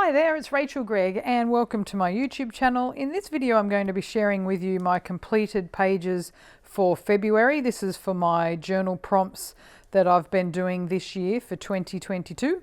Hi there, it's Rachel Gregg and welcome to my YouTube channel. In this video I'm going to be sharing with you my completed pages for February. This is for my journal prompts that I've been doing this year for 2022.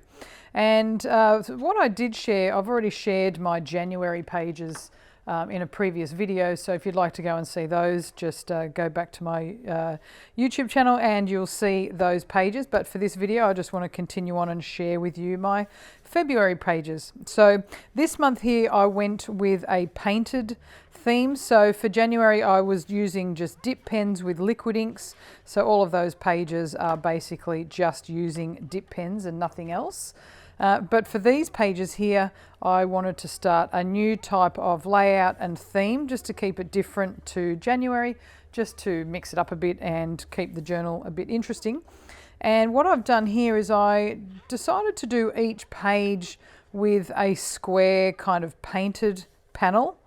And what I did share, I've already shared my January pages in a previous video, so if you'd like to go and see those, just go back to my YouTube channel and you'll see those pages. But for this video I just want to continue on and share with you my February pages. So this month here I went with a painted theme. So for January I was using just dip pens with liquid inks, so all of those pages are basically just using dip pens and nothing else. But for these pages here, I wanted to start a new type of layout and theme just to keep it different to January, just to mix it up a bit and keep the journal a bit interesting. And what I've done here is I decided to do each page with a square kind of painted panel,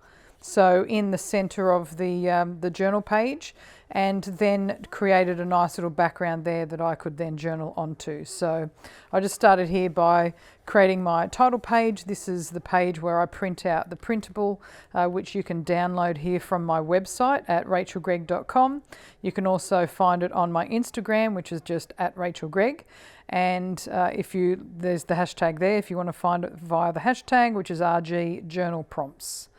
so in the center of the journal page, and then created a nice little background there that I could then journal onto. So I just started here by creating my title page. This is the page where I print out the printable, which you can download here from my website at rachelgregg.com. You can also find it on my Instagram, which is just at rachelgregg. And there's the hashtag there if you want to find it via the hashtag, which is RG Journal Prompts.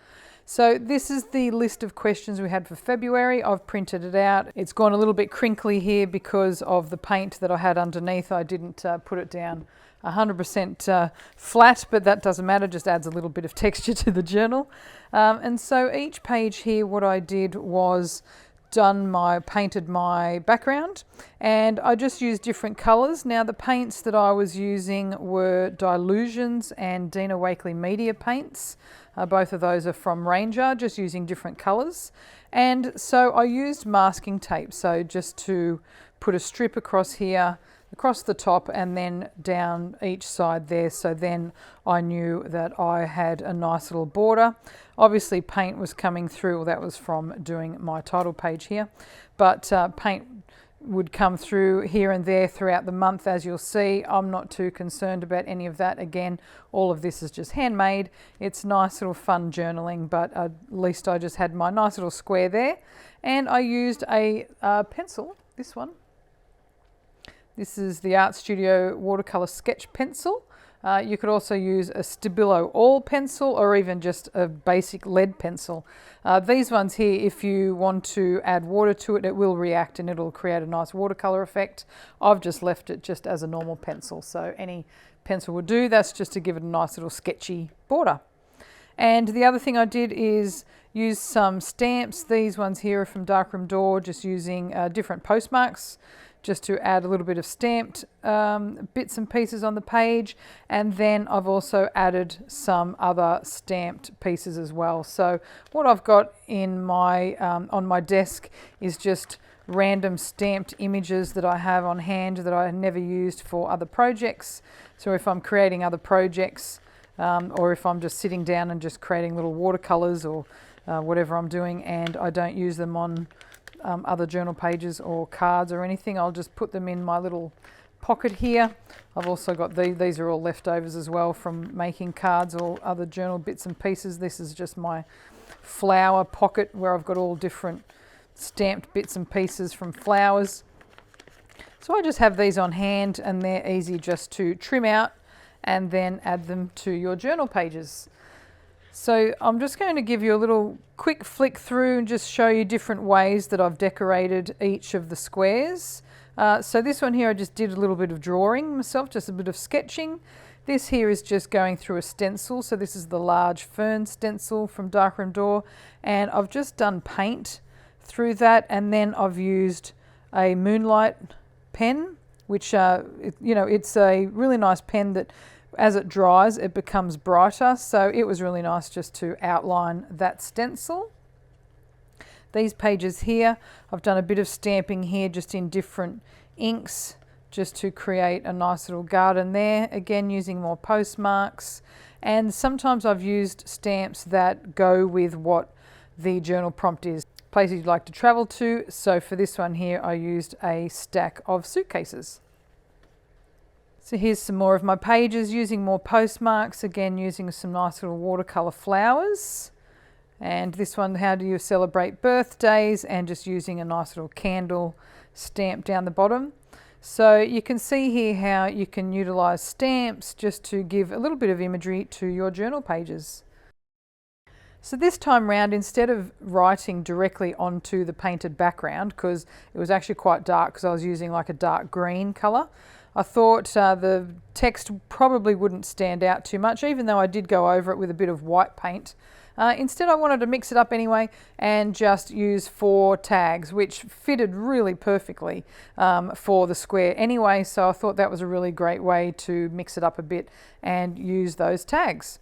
So this is the list of questions we had for February. I've printed it out. It's gone a little bit crinkly here because of the paint that I had underneath. I didn't put it down 100% flat, but that doesn't matter, just adds a little bit of texture to the journal. And so each page here, what I did was painted my background, and I just used different colors. Now the paints that I was using were Dylusions and Dina Wakley Media paints. Both of those are from Ranger, just using different colors. And so I used masking tape, so just to put a strip across here, across the top, and then down each side there, so then I knew that I had a nice little border. Obviously paint was coming through, well, that was from doing my title page here, but paint would come through here and there throughout the month, as you'll see. I'm not too concerned about any of that. Again, all of this is just handmade. It's nice little fun journaling, but at least I just had my nice little square there. And I used a pencil, this one. This is the Art Studio watercolor sketch pencil. You could also use a Stabilo all pencil or even just a basic lead pencil. These ones here, if you want to add water to it, it will react and it'll create a nice watercolor effect. I've just left it just as a normal pencil, so any pencil will do. That's just to give it a nice little sketchy border. And the other thing I did is use some stamps. These ones here are from Darkroom Door, just using different postmarks, just to add a little bit of stamped bits and pieces on the page. And then I've also added some other stamped pieces as well. So what I've got in my on my desk is just random stamped images that I have on hand that I never used for other projects. So if I'm creating other projects, or if I'm just sitting down and just creating little watercolors or whatever I'm doing, and I don't use them on other journal pages or cards or anything, I'll just put them in my little pocket here. I've also got these are all leftovers as well from making cards or other journal bits and pieces. This is just my flower pocket where I've got all different stamped bits and pieces from flowers. So I just have these on hand and they're easy just to trim out and then add them to your journal pages. So I'm just going to give you a little quick flick through and just show you different ways that I've decorated each of the squares. So this one here I just did a little bit of drawing myself, just a bit of sketching. This here is just going through a stencil. So this is the large fern stencil from Darkroom Door, and I've just done paint through that, and then I've used a moonlight pen, which it's a really nice pen that as it dries, it becomes brighter. So it was really nice just to outline that stencil. These pages here, I've done a bit of stamping here just in different inks, just to create a nice little garden there. Again, using more postmarks. And sometimes I've used stamps that go with what the journal prompt is. Places you'd like to travel to. So for this one here, I used a stack of suitcases. So here's some more of my pages using more postmarks, again using some nice little watercolour flowers. And this one, how do you celebrate birthdays, and just using a nice little candle stamp down the bottom. So you can see here how you can utilise stamps just to give a little bit of imagery to your journal pages. So this time round, instead of writing directly onto the painted background, because it was actually quite dark because I was using like a dark green colour, I thought the text probably wouldn't stand out too much, even though I did go over it with a bit of white paint. Instead, I wanted to mix it up anyway and just use 4 tags, which fitted really perfectly for the square anyway, so I thought that was a really great way to mix it up a bit and use those tags.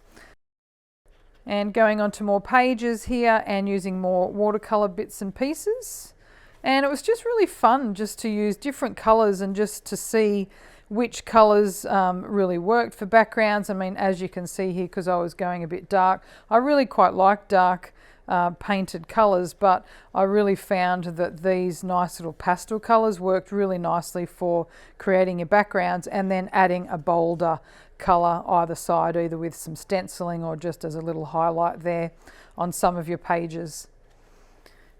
And going on to more pages here and using more watercolour bits and pieces. And it was just really fun just to use different colours and just to see which colours really worked for backgrounds. I mean, as you can see here, because I was going a bit dark, I really quite like dark painted colours, but I really found that these nice little pastel colours worked really nicely for creating your backgrounds and then adding a bolder colour either side, either with some stenciling or just as a little highlight there on some of your pages.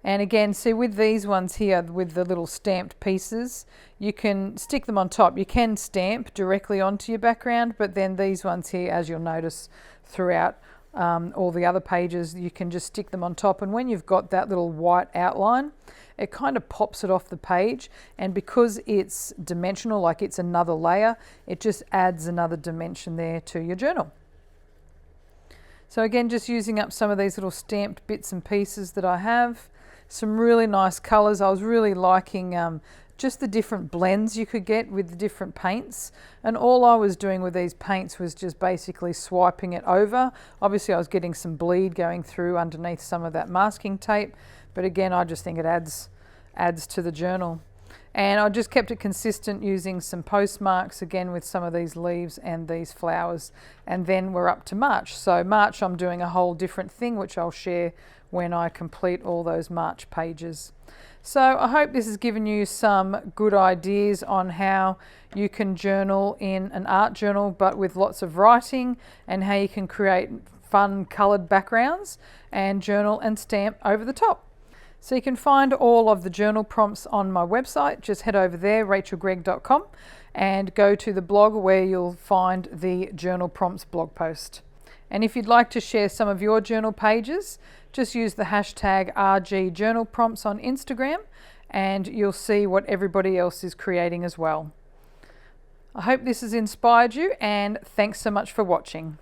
And again, see with these ones here with the little stamped pieces, you can stick them on top. You can stamp directly onto your background, but then these ones here, as you'll notice throughout all the other pages, you can just stick them on top, and when you've got that little white outline, it kind of pops it off the page, and because it's dimensional, like it's another layer, it just adds another dimension there to your journal. So again, just using up some of these little stamped bits and pieces that I have. Some really nice colours. I was really liking just the different blends you could get with the different paints, and all I was doing with these paints was just basically swiping it over. Obviously I was getting some bleed going through underneath some of that masking tape, but again I just think it adds to the journal. And I just kept it consistent using some postmarks again with some of these leaves and these flowers. And then we're up to March. So March I'm doing a whole different thing, which I'll share when I complete all those March pages. So I hope this has given you some good ideas on how you can journal in an art journal but with lots of writing, and how you can create fun coloured backgrounds and journal and stamp over the top. So you can find all of the journal prompts on my website. Just head over there, rachelgregg.com, and go to the blog where you'll find the journal prompts blog post. And if you'd like to share some of your journal pages, just use the hashtag #RGJournalPrompts on Instagram, and you'll see what everybody else is creating as well. I hope this has inspired you, and thanks so much for watching.